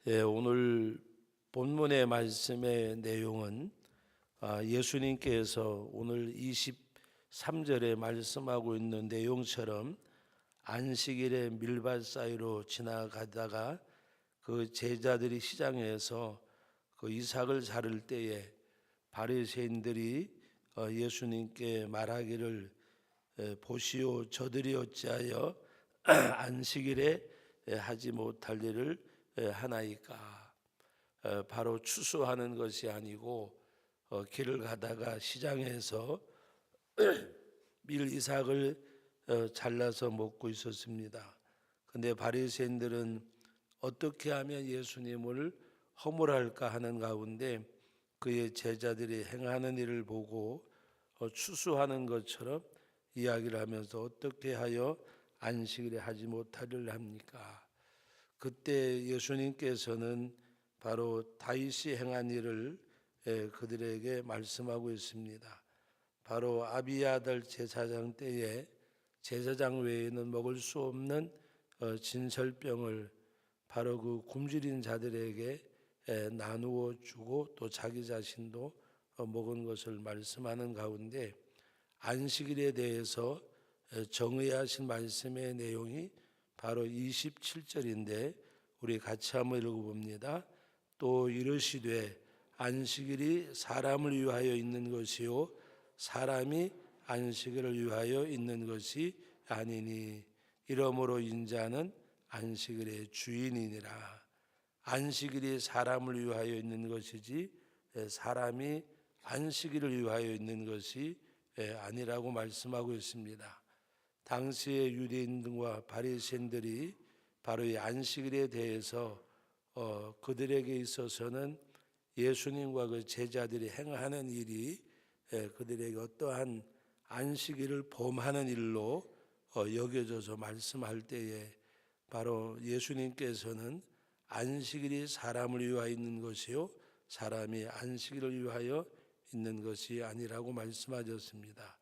오늘 본문의 말씀의 내용은 예수님께서 오늘 23절에 말씀하고 있는 내용처럼 안식일의 밀밭 사이로 지나가다가 그 제자들이 시장에서 그 이삭을 자를 때에 바리새인들이 예수님께 말하기를 보시오, 저들이 어찌하여 안식일에 하지 못할 일을 하나이까. 바로 추수하는 것이 아니고 길을 가다가 시장에서 밀 이삭을 잘라서 먹고 있었습니다. 근데 바리새인들은 어떻게 하면 예수님을 허물할까 하는 가운데 그의 제자들이 행하는 일을 보고 추수하는 것처럼 이야기를 하면서 어떻게 하여 안식일에 하지 못할 일을 합니까? 그때 예수님께서는 바로 다윗이 행한 일을 그들에게 말씀하고 있습니다. 바로 아비아달 제사장 때에 제사장 외에는 먹을 수 없는 진설병을 바로 그 굶주린 자들에게 나누어 주고 또 자기 자신도 먹은 것을 말씀하는 가운데 안식일에 대해서 정의하신 말씀의 내용이 바로 27절인데 우리 같이 한번 읽어봅니다. 또 이르시되 안식일이 사람을 위하여 있는 것이요 사람이 안식일을 위하여 있는 것이 아니니 이러므로 인자는 안식일의 주인이니라. 안식일이 사람을 위하여 있는 것이지 사람이 안식일을 위하여 있는 것이 아니라고 말씀하고 있습니다. 당시의 유대인들과 바리새인들이 바로 이 안식일에 대해서 그들에게 있어서는 예수님과 그 제자들이 행하는 일이 그들에게 어떠한 안식일을 범하는 일로 여겨져서 말씀할 때에 바로 예수님께서는 안식일이 사람을 위하여 있는 것이요 사람이 안식일을 위하여 있는 것이 아니라고 말씀하셨습니다.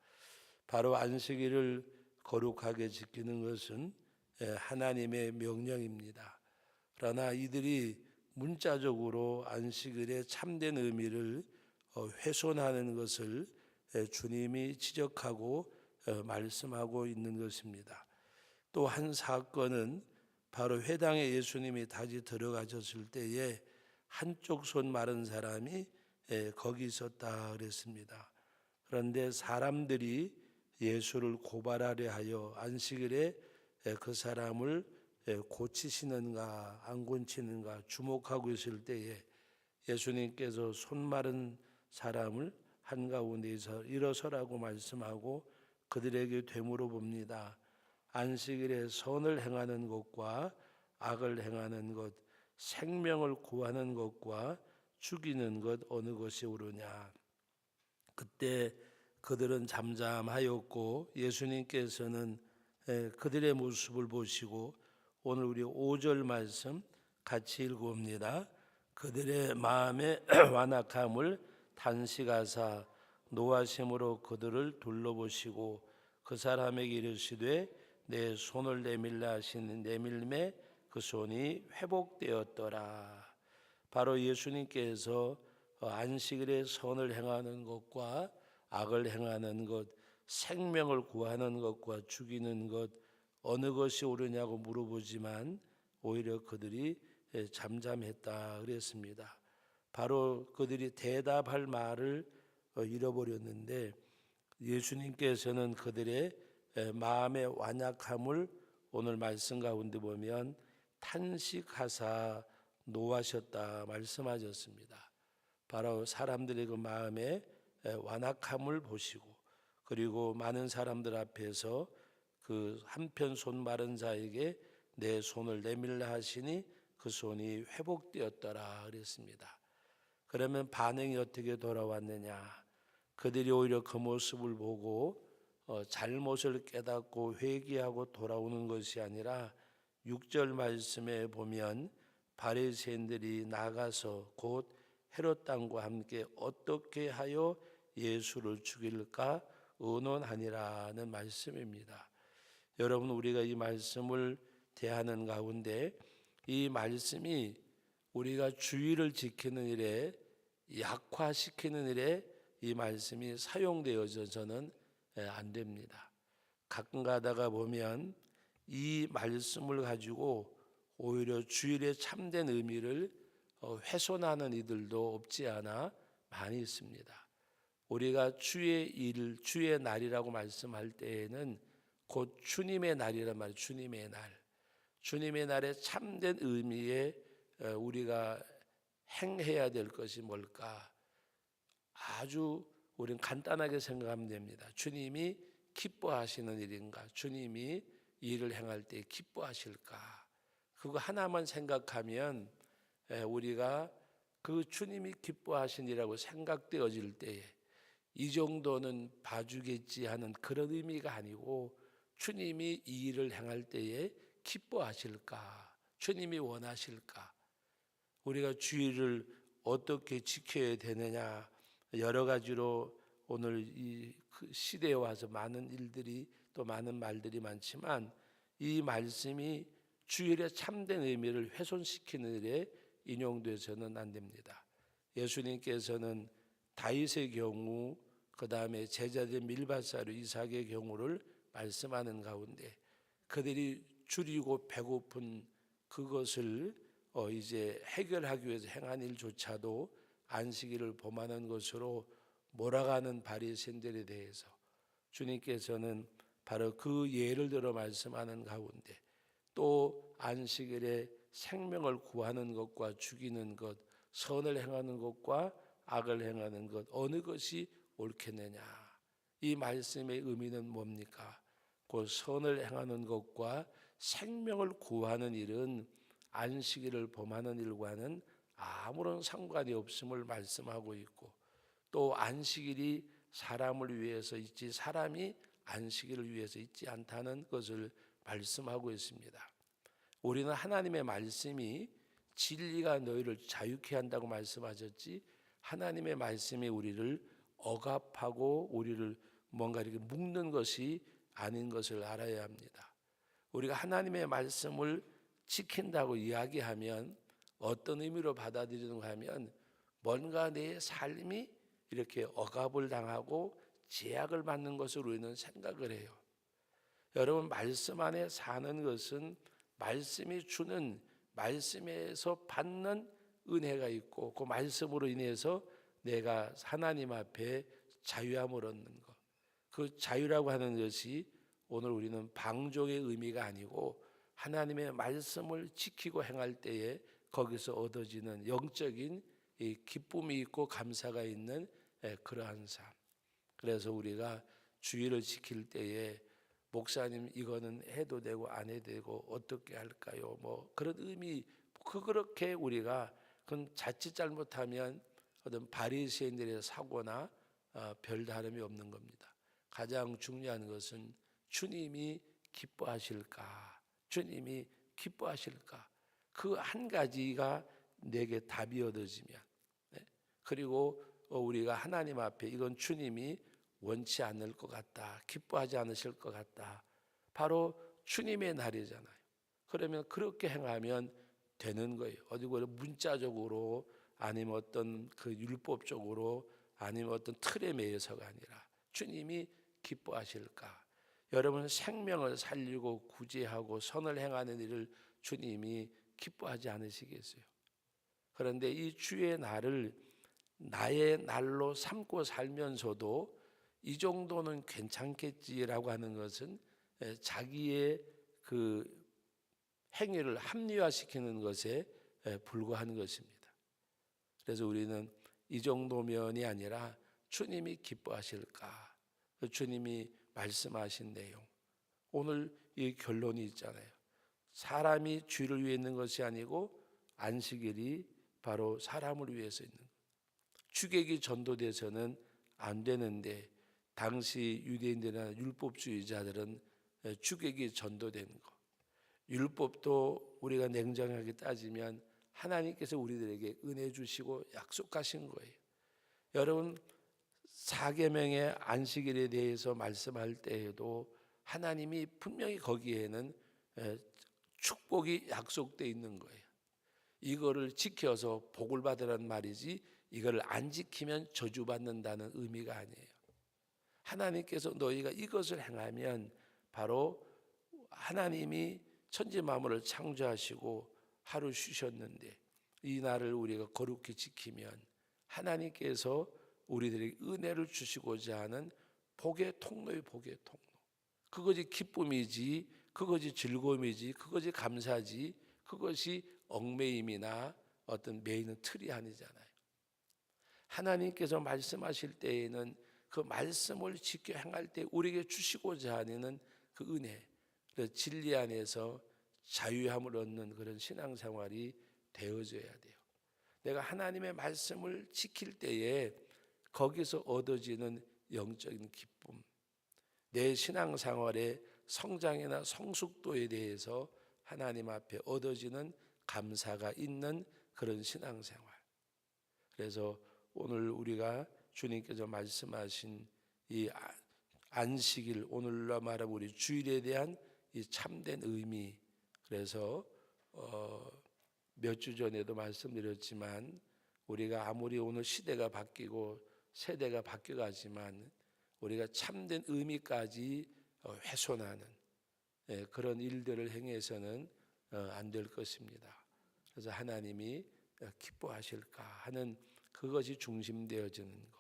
바로 안식일을 거룩하게 지키는 것은 하나님의 명령입니다. 그러나 이들이 문자적으로 안식일의 참된 의미를 훼손하는 것을 주님이 지적하고 말씀하고 있는 것입니다. 또 한 사건은 바로 회당에 예수님이 다시 들어가셨을 때에 한쪽 손 마른 사람이 거기 있었다 그랬습니다. 그런데 사람들이 예수를 고발하려 하여 안식일에 그 사람을 고치시는가 안 고치는가 주목하고 있을 때에 예수님께서 손 마른 사람을 한가운데서 일어서라고 말씀하고 그들에게 되물어 봅니다. 안식일에 선을 행하는 것과 악을 행하는 것, 생명을 구하는 것과 죽이는 것 어느 것이 옳으냐. 그때 그들은 잠잠하였고 예수님께서는 그들의 모습을 보시고 오늘 우리 5절 말씀 같이 읽어봅니다. 그들의 마음의 완악함을 단식하사 노하심으로 그들을 둘러보시고 그 사람에게 이르시되 내 손을 내밀라 하시는 내밀매 그 손이 회복되었더라. 바로 예수님께서 안식일에 선을 행하는 것과 악을 행하는 것, 생명을 구하는 것과 죽이는 것 어느 것이 옳으냐고 물어보지만 오히려 그들이 잠잠했다 그랬습니다. 바로 그들이 대답할 말을 잃어버렸는데 예수님께서는 그들의 마음의 완약함을 오늘 말씀 가운데 보면 탄식하사 노하셨다 말씀하셨습니다. 바로 사람들의 그 마음의 완악함을 보시고 그리고 많은 사람들 앞에서 그 한편 손 마른 자에게 내 손을 내밀라 하시니 그 손이 회복되었더라 그랬습니다. 그러면 반응이 어떻게 돌아왔느냐? 그들이 오히려 그 모습을 보고 잘못을 깨닫고 회개하고 돌아오는 것이 아니라 6절 말씀에 보면 바리새인들이 나가서 곧 헤롯 당과 함께 어떻게 하여 예수를 죽일까 의논하니라는 말씀입니다. 여러분 우리가 이 말씀을 대하는 가운데 이 말씀이 우리가 주의를 지키는 일에, 약화시키는 일에 이 말씀이 사용되어져서는 안 됩니다. 가끔 가다가 보면 이 말씀을 가지고 오히려 주일의 참된 의미를 훼손하는 이들도 없지 않아 많이 있습니다. 우리가 주의 일, 주의 날이라고 말씀할 때에는 곧 주님의 날이란 말이에요. 주님의 날. 주님의 날의 참된 의미에 우리가 행해야 될 것이 뭘까? 아주 우리는 간단하게 생각하면 됩니다. 주님이 기뻐하시는 일인가? 주님이 일을 행할 때 기뻐하실까? 그거 하나만 생각하면 우리가 그 주님이 기뻐하시니라고 생각되어질 때에 이 정도는 봐주겠지 하는 그런 의미가 아니고, 주님이 이 일을 행할 때에 기뻐하실까? 주님이 원하실까? 우리가 주의를 어떻게 지켜야 되느냐, 여러 가지로 오늘 이 시대에 와서 많은 일들이, 또 많은 말들이 많지만 이 말씀이 주일의 참된 의미를 훼손시키는 일에 인용돼서는 안 됩니다. 예수님께서는 다윗의 경우, 그 다음에 제자된 밀밭사로 이삭의 경우를 말씀하는 가운데 그들이 줄이고 배고픈 그것을 이제 해결하기 위해서 행한 일조차도 안식일을 범하는 것으로 몰아가는 바리새인들에 대해서 주님께서는 바로 그 예를 들어 말씀하는 가운데, 또 안식일에 생명을 구하는 것과 죽이는 것, 선을 행하는 것과 악을 행하는 것, 어느 것이 옳겠느냐? 이 말씀의 의미는 뭡니까? 그 선을 행하는 것과 생명을 구하는 일은 안식일을 범하는 일과는 아무런 상관이 없음을 말씀하고 있고, 또 안식일이 사람을 위해서 있지 사람이 안식일을 위해서 있지 않다는 것을 말씀하고 있습니다. 우리는 하나님의 말씀이 진리가 너희를 자유케 한다고 말씀하셨지, 하나님의 말씀이 우리를 억압하고 우리를 뭔가 이렇게 묶는 것이 아닌 것을 알아야 합니다. 우리가 하나님의 말씀을 지킨다고 이야기하면 어떤 의미로 받아들이는가 하면, 뭔가 내 삶이 이렇게 억압을 당하고 제약을 받는 것으로 우리는 생각을 해요. 여러분, 말씀 안에 사는 것은 말씀이 주는, 말씀에서 받는 은혜가 있고, 그 말씀으로 인해서 내가 하나님 앞에 자유함을 얻는 것, 그 자유라고 하는 것이 오늘 우리는 방종의 의미가 아니고 하나님의 말씀을 지키고 행할 때에 거기서 얻어지는 영적인 이 기쁨이 있고 감사가 있는 그러한 삶. 그래서 우리가 주의를 지킬 때에 목사님 이거는 해도 되고 안 해도 되고 어떻게 할까요? 뭐 그런 의미, 그렇게 우리가 그건 자칫 잘못하면 어떤 바리새인들의 사고나 별 다름이 없는 겁니다. 가장 중요한 것은 주님이 기뻐하실까? 주님이 기뻐하실까? 그 한 가지가 내게 답이 얻어지면, 그리고 우리가 하나님 앞에 이건 주님이 원치 않을 것 같다, 기뻐하지 않으실 것 같다, 바로 주님의 날이잖아요. 그러면 그렇게 행하면 되는 거예요. 어디 문자적으로 아니면 어떤 그 율법적으로 아니면 어떤 틀에 매여서가 아니라 주님이 기뻐하실까? 여러분, 생명을 살리고 구제하고 선을 행하는 일을 주님이 기뻐하지 않으시겠어요? 그런데 이 주의 날을 나의 날로 삼고 살면서도 이 정도는 괜찮겠지라고 하는 것은 자기의 그 행위를 합리화시키는 것에 불과한 것입니다. 그래서 우리는 이 정도면이 아니라 주님이 기뻐하실까? 주님이 말씀하신 내용, 오늘 이 결론이 있잖아요. 사람이 주를 위해 있는 것이 아니고 안식일이 바로 사람을 위해서 있는 것. 주객이 전도돼서는 안 되는데 당시 유대인들이나 율법주의자들은 주객이 전도된 것, 율법도 우리가 냉정하게 따지면 하나님께서 우리들에게 은혜 주시고 약속하신 거예요. 여러분, 사계명의 안식일에 대해서 말씀할 때에도 하나님이 분명히 거기에는 축복이 약속되어 있는 거예요. 이거를 지켜서 복을 받으라는 말이지 이거를 안 지키면 저주받는다는 의미가 아니에요. 하나님께서 너희가 이것을 행하면 바로 하나님이 천지 만물을 창조하시고 하루 쉬셨는데 이 날을 우리가 거룩히 지키면 하나님께서 우리들에게 은혜를 주시고자 하는 복의 통로의 복의 통로. 그것이 기쁨이지, 그것이 즐거움이지, 그것이 감사지, 그것이 얽매임이나 어떤 매이는 틀이 아니잖아요. 하나님께서 말씀하실 때에는 그 말씀을 지켜 행할 때 우리에게 주시고자 하는 그 은혜, 그 진리 안에서 자유함을 얻는 그런 신앙생활이 되어져야 돼요. 내가 하나님의 말씀을 지킬 때에 거기서 얻어지는 영적인 기쁨, 내 신앙생활의 성장이나 성숙도에 대해서 하나님 앞에 얻어지는 감사가 있는 그런 신앙생활. 그래서 오늘 우리가 주님께서 말씀하신 이 안식일, 오늘로 말하면 우리 주일에 대한 이 참된 의미. 그래서 몇 주 전에도 말씀드렸지만 우리가 아무리 오늘 시대가 바뀌고 세대가 바뀌어가지만 우리가 참된 의미까지 훼손하는 그런 일들을 행해서는 안 될 것입니다. 그래서 하나님이 기뻐하실까 하는 그것이 중심되어지는 것.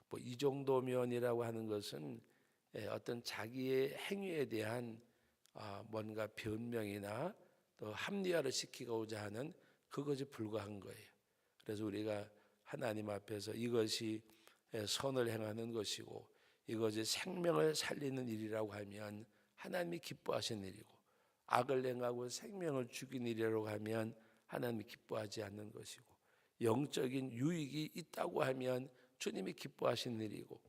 뭐 이 정도면이라고 하는 것은 어떤 자기의 행위에 대한 뭔가 변명이나 또 합리화를 시키고자 하는 그것이 불과한 거예요. 그래서 우리가 하나님 앞에서 이것이 선을 행하는 것이고 이것이 생명을 살리는 일이라고 하면 하나님이 기뻐하시는 일이고 악을 행하고 생명을 죽인 일이라고 하면 하나님이 기뻐하지 않는 것이고 영적인 유익이 있다고 하면 주님이 기뻐하시는 일이고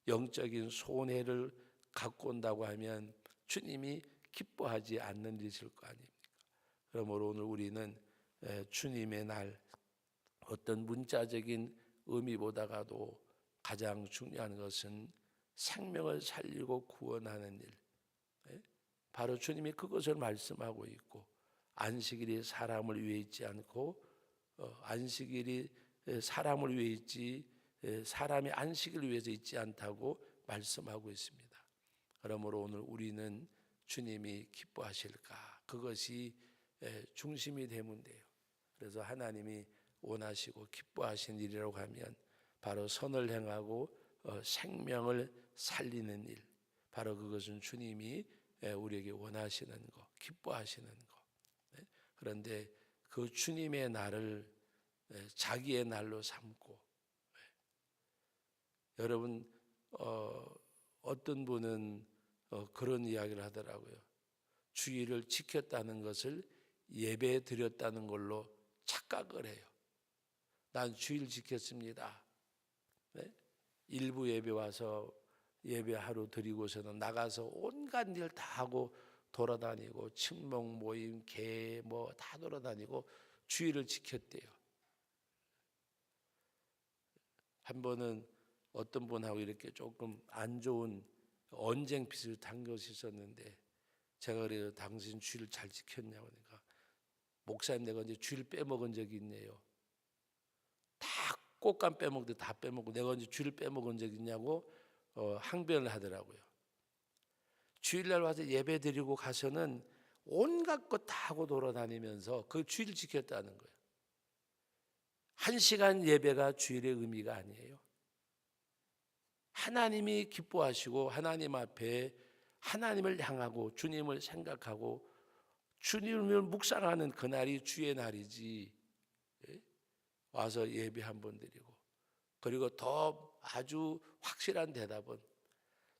영적인 손해를 갖고 온다고 하면 주님이 기뻐하지 않는 일일 거 아닙니까? 그러므로 오늘 우리는 주님의 날 어떤 문자적인 의미보다가도 가장 중요한 것은 생명을 살리고 구원하는 일. 바로 주님이 그것을 말씀하고 있고 안식일이 사람을 위해 있지 않고 안식일이 사람을 위해 있지 사람이 안식일을 위해서 있지 않다고 말씀하고 있습니다. 그러므로 오늘 우리는 주님이 기뻐하실까? 그것이 중심이 되면 돼요. 그래서 하나님이 원하시고 기뻐하신 일이라고 하면 바로 선을 행하고 생명을 살리는 일, 바로 그것은 주님이 우리에게 원하시는 것, 기뻐하시는 것. 그런데 그 주님의 날을 자기의 날로 삼고 여러분 어떤 분은 그런 이야기를 하더라고요. 주일을 지켰다는 것을 예배 드렸다는 걸로 착각을 해요. 난 주일 지켰습니다. 네? 일부 예배 와서 예배 하루 드리고서는 나가서 온갖 일 다 하고 돌아다니고 친목 모임 개 뭐 다 돌아다니고 주일을 지켰대요. 한 번은 어떤 분하고 이렇게 조금 안 좋은 언쟁 비슷한 것이 있었는데 제가 그래요. 당신 주일 잘 지켰냐고 하니까 목사님 내가 이제 주일 빼먹은 적이 있네요. 다 꽃감 빼먹듯 다 빼먹고 내가 언제 주일 빼먹은 적 있냐고 항변을 하더라고요. 주일날 와서 예배 드리고 가서는 온갖 것 다 하고 돌아다니면서 그 주일 지켰다는 거예요. 1시간 예배가 주일의 의미가 아니에요. 하나님이 기뻐하시고 하나님 앞에 하나님을 향하고 주님을 생각하고 주님을 묵상하는 그날이 주의 날이지. 와서 예배 한 번 드리고 그리고 더 아주 확실한 대답은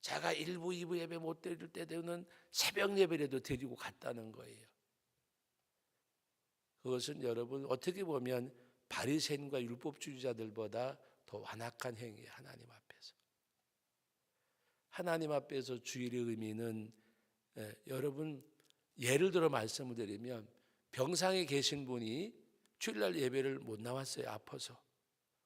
제가 1부, 2부 예배 못 드릴 때 되면 새벽 예배라도 드리고 갔다는 거예요. 그것은 여러분 어떻게 보면 바리새인과 율법주의자들보다 더 완악한 행위예요. 하나님 앞에서. 하나님 앞에서 주일의 의미는 여러분 예를 들어 말씀을 드리면 병상에 계신 분이 주일날 예배를 못 나왔어요. 아파서.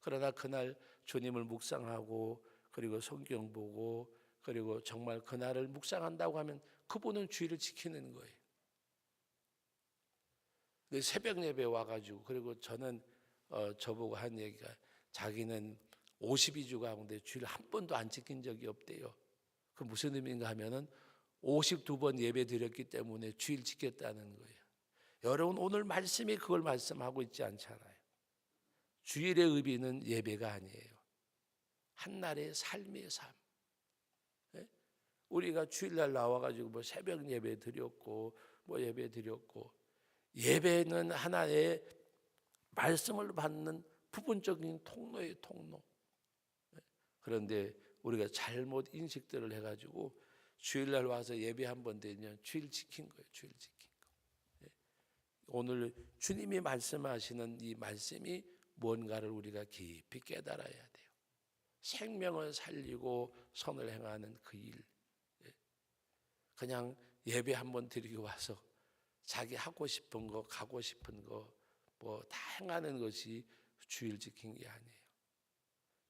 그러나 그날 주님을 묵상하고 그리고 성경 보고 그리고 정말 그날을 묵상한다고 하면 그분은 주일을 지키는 거예요. 근데 새벽 예배 와가지고, 그리고 저는 저보고 한 얘기가, 자기는 52주 가운데 주일 한 번도 안 지킨 적이 없대요. 그 무슨 의미인가 하면은 52번 예배 드렸기 때문에 주일 지켰다는 거예요. 여러분, 오늘 말씀이 그걸 말씀하고 있지 않잖아요. 주일의 의미는 예배가 아니에요. 한날의 삶의 삶. 예? 우리가 주일날 나와가지고 뭐 새벽 예배 드렸고 뭐 예배 드렸고, 예배는 하나의 말씀을 받는 부분적인 통로의 통로. 그런데 우리가 잘못 인식들을 해가지고 주일날 와서 예배 한 번 되면 주일 지킨 거예요. 주일 지킨 거. 오늘 주님이 말씀하시는 이 말씀이 뭔가를 우리가 깊이 깨달아야 돼요. 생명을 살리고 선을 행하는 그 일. 그냥 예배 한 번 드리고 와서 자기 하고 싶은 거, 가고 싶은 거 뭐 다 행하는 것이 주일 지킨 게 아니에요.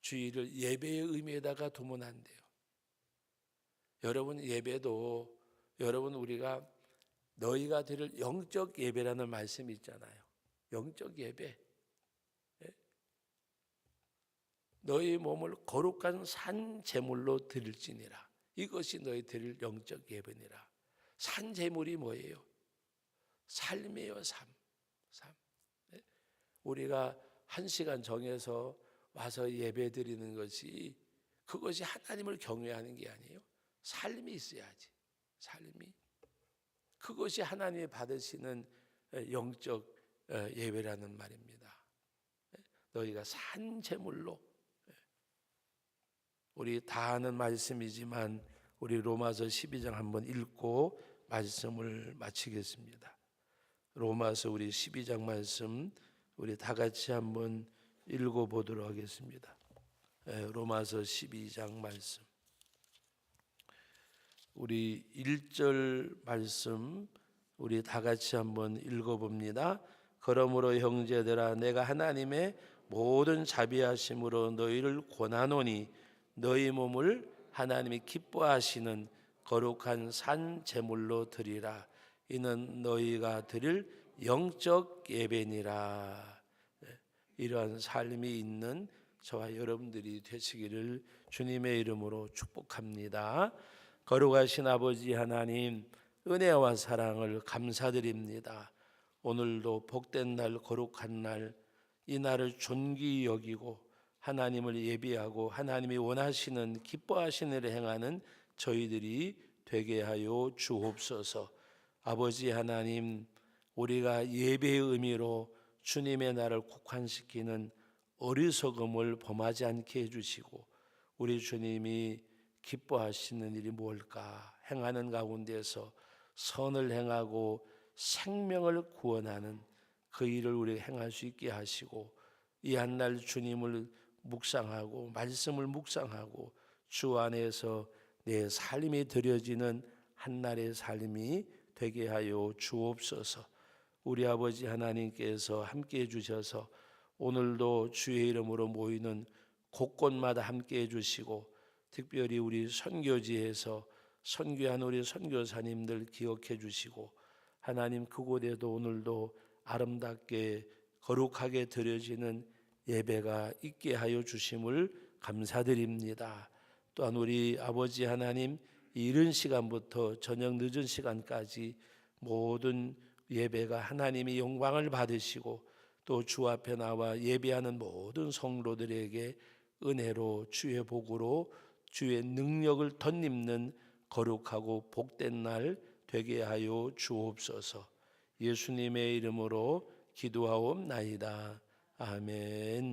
주일을 예배의 의미에다가 두면 안 돼요. 여러분, 예배도 여러분, 우리가 너희가 드릴 영적 예배라는 말씀이 있잖아요. 영적 예배. 너희 몸을 거룩한 산 제물로 드릴지니라. 이것이 너희 드릴 영적 예배니라. 산 제물이 뭐예요? 삶이에요. 삶. 우리가 1시간 정해서 와서 예배 드리는 것이, 그것이 하나님을 경외하는 게 아니에요. 삶이 있어야지. 삶이. 그것이 하나님이 받으시는 영적 예배라는 말입니다. 너희가 산 제물로. 우리 다 아는 말씀이지만 우리 로마서 12장 한번 읽고 말씀을 마치겠습니다. 로마서 우리 12장 말씀 우리 다 같이 한번 읽어보도록 하겠습니다. 로마서 12장 말씀 우리 1절 말씀 우리 다 같이 한번 읽어봅니다. 그러므로 형제들아, 내가 하나님의 모든 자비하심으로 너희를 권하노니 너희 몸을 하나님이 기뻐하시는 거룩한 산 제물로 드리라. 이는 너희가 드릴 영적 예배니라. 이러한 삶이 있는 저와 여러분들이 되시기를 주님의 이름으로 축복합니다. 거룩하신 아버지 하나님, 은혜와 사랑을 감사드립니다. 오늘도 복된 날, 거룩한 날, 이 날을 존귀히 여기고 하나님을 예비하고 하나님이 원하시는 기뻐하시는 일을 행하는 저희들이 되게 하여 주옵소서. 아버지 하나님, 우리가 예배의 의미로 주님의 날을 국한시키는 어리석음을 범하지 않게 해주시고, 우리 주님이 기뻐하시는 일이 뭘까 행하는 가운데서 선을 행하고 생명을 구원하는 그 일을 우리 행할 수 있게 하시고, 이 한날 주님을 묵상하고 말씀을 묵상하고 주 안에서 내 삶이 드려지는 한날의 삶이 되게 하여 주옵소서. 우리 아버지 하나님께서 함께해 주셔서 오늘도 주의 이름으로 모이는 곳곳마다 함께해 주시고, 특별히 우리 선교지에서 선교한 우리 선교사님들 기억해 주시고, 하나님 그곳에도 오늘도 아름답게 거룩하게 드려지는 예배가 있게 하여 주심을 감사드립니다. 또한 우리 아버지 하나님, 이른 시간부터 저녁 늦은 시간까지 모든 예배가 하나님이 영광을 받으시고, 또 주 앞에 나와 예배하는 모든 성도들에게 은혜로 주의 복으로 주의 능력을 덧입는 거룩하고 복된 날 되게 하여 주옵소서. 예수님의 이름으로 기도하옵나이다. 아멘.